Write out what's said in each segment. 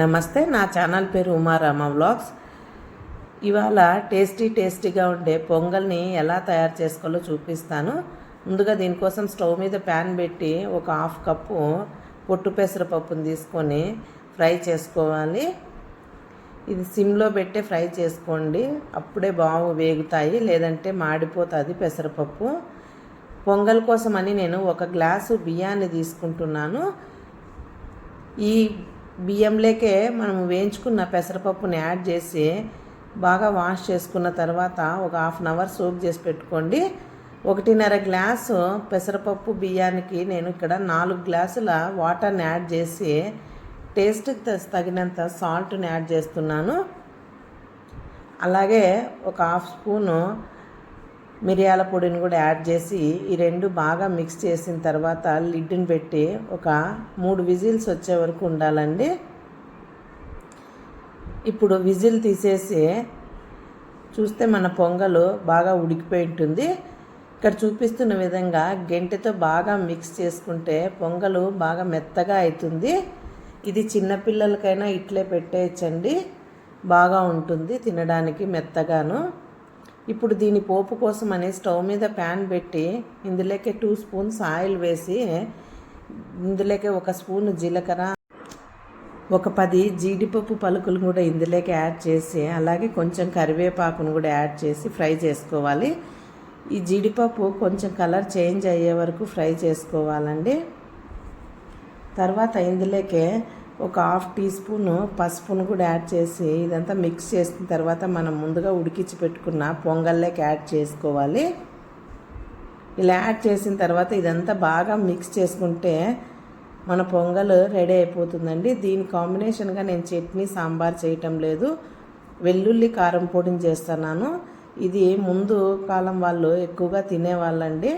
నమస్తే, నా ఛానల్ పేరు ఉమారామ వ్లాగ్స్. ఇవాళ టేస్టీగా ఉండే పొంగల్ని ఎలా తయారు చేసుకోవాలో చూపిస్తాను. ముందుగా దీనికోసం స్టవ్ మీద ప్యాన్ పెట్టి ఒక 1/2 కప్పు పొట్టు పెసరపప్పుని తీసుకొని ఫ్రై చేసుకోవాలి. ఇది సిమ్లో పెట్టి ఫ్రై చేసుకోండి, అప్పుడే బాగా వేగుతాయి, లేదంటే మాడిపోతుంది పెసరపప్పు. పొంగల్ కోసమని నేను 1 గ్లాసు బియ్యాన్ని తీసుకుంటున్నాను. ఈ బియ్యంలోకే మనం వేయించుకున్న పెసరపప్పుని యాడ్ చేసి బాగా వాష్ చేసుకున్న తర్వాత ఒక 1/2 అవర్ సోక్ చేసి పెట్టుకోండి. 1.5 గ్లాసు పెసరపప్పు బియ్యానికి నేను ఇక్కడ 4 గ్లాసుల వాటర్ని యాడ్ చేసి టేస్ట్కి తగినంత సాల్ట్ని యాడ్ చేస్తున్నాను. అలాగే ఒక 1/2 స్పూను మిరియాల పొడిని కూడా యాడ్ చేసి ఈ రెండు బాగా మిక్స్ చేసిన తర్వాత లిడ్ని పెట్టి ఒక 3 విజిల్స్ వచ్చే వరకు ఉండాలండి. ఇప్పుడు విజిల్ తీసేసి చూస్తే మన పొంగలు బాగా ఉడికిపోయి ఉంటుంది. ఇక్కడ చూపిస్తున్న విధంగా గెంటెతో బాగా మిక్స్ చేసుకుంటే పొంగలు బాగా మెత్తగా అవుతుంది. ఇది చిన్నపిల్లలకైనా ఇట్లే పెట్టేయచ్చండి, బాగా ఉంటుంది తినడానికి మెత్తగాను. ఇప్పుడు దీని పోపు కోసం అని స్టవ్ మీద ప్యాన్ పెట్టి ఇందులోకి 2 స్పూన్స్ ఆయిల్ వేసి ఇందులోకి 1 స్పూన్ జీలకర్ర, ఒక 10 జీడిపప్పు పలుకులు కూడా ఇందులోకి యాడ్ చేసి అలాగే కొంచెం కరివేపాకును కూడా యాడ్ చేసి ఫ్రై చేసుకోవాలి. ఈ జీడిపప్పు కొంచెం కలర్ చేంజ్ అయ్యే వరకు ఫ్రై చేసుకోవాలండి. తర్వాత ఇందులోకి ఒక 1/2 టీ స్పూన్ పసుపును కూడా యాడ్ చేసి ఇదంతా మిక్స్ చేసిన తర్వాత మనం ముందుగా ఉడికించి పెట్టుకున్న పొంగల్లోకి యాడ్ చేసుకోవాలి. ఇలా యాడ్ చేసిన తర్వాత ఇదంతా బాగా మిక్స్ చేసుకుంటే మన పొంగల్ రెడీ అయిపోతుందండి. దీని కాంబినేషన్గా నేను చట్నీ సాంబార్ చేయటం లేదు, వెల్లుల్లి కారం పొడిని చేస్తున్నాను. ఇది ముందు కాలం వాళ్ళు ఎక్కువగా తినేవాళ్ళండి.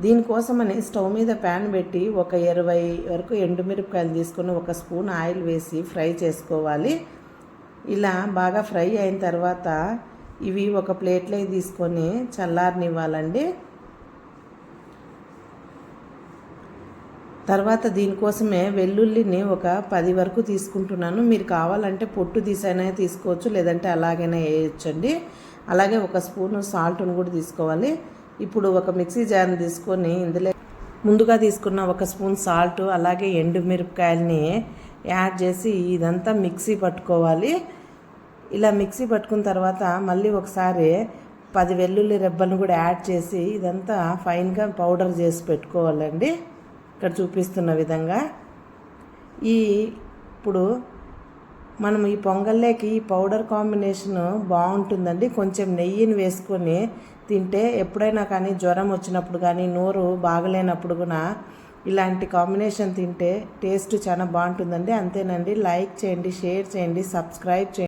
దీనికోసమని స్టవ్ మీద ప్యాన్ పెట్టి ఒక 20 వరకు ఎండుమిరపకాయలు తీసుకొని 1 స్పూన్ ఆయిల్ వేసి ఫ్రై చేసుకోవాలి. ఇలా బాగా ఫ్రై అయిన తర్వాత ఇవి ఒక ప్లేట్లో తీసుకొని చల్లారనివ్వాలండి. తర్వాత దీనికోసమే వెల్లుల్లిని ఒక 10 వరకు తీసుకుంటున్నాను. మీరు కావాలంటే పొట్టు తీసైనా తీసుకోవచ్చు, లేదంటే అలాగైనా వేయచ్చండి. అలాగే 1 స్పూను సాల్ట్ను కూడా తీసుకోవాలి. ఇప్పుడు ఒక మిక్సీ జార్ని తీసుకొని ఇందులో ముందుగా తీసుకున్న 1 స్పూన్ సాల్ట్ అలాగే ఎండుమిరపకాయలని యాడ్ చేసి ఇదంతా మిక్సీ పట్టుకోవాలి. ఇలా మిక్సీ పట్టుకున్న తర్వాత మళ్ళీ ఒకసారి 10 వెల్లుల్లి రెబ్బలను కూడా యాడ్ చేసి ఇదంతా ఫైన్గా పౌడర్ చేసి పెట్టుకోవాలండి. ఇక్కడ చూపిస్తున్న విధంగా ఇప్పుడు మనం ఈ పొంగల్లోకి ఈ పౌడర్ కాంబినేషన్ బాగుంటుందండి. కొంచెం నెయ్యిని వేసుకొని తింటే ఎప్పుడైనా కానీ జ్వరం వచ్చినప్పుడు కానీ నోరు బాగలేనప్పుడు కూడా ఇలాంటి కాంబినేషన్ తింటే టేస్ట్ చాలా బాగుంటుందండి. అంతేనండి. లైక్ చేయండి, షేర్ చేయండి, సబ్స్క్రైబ్ చేయండి.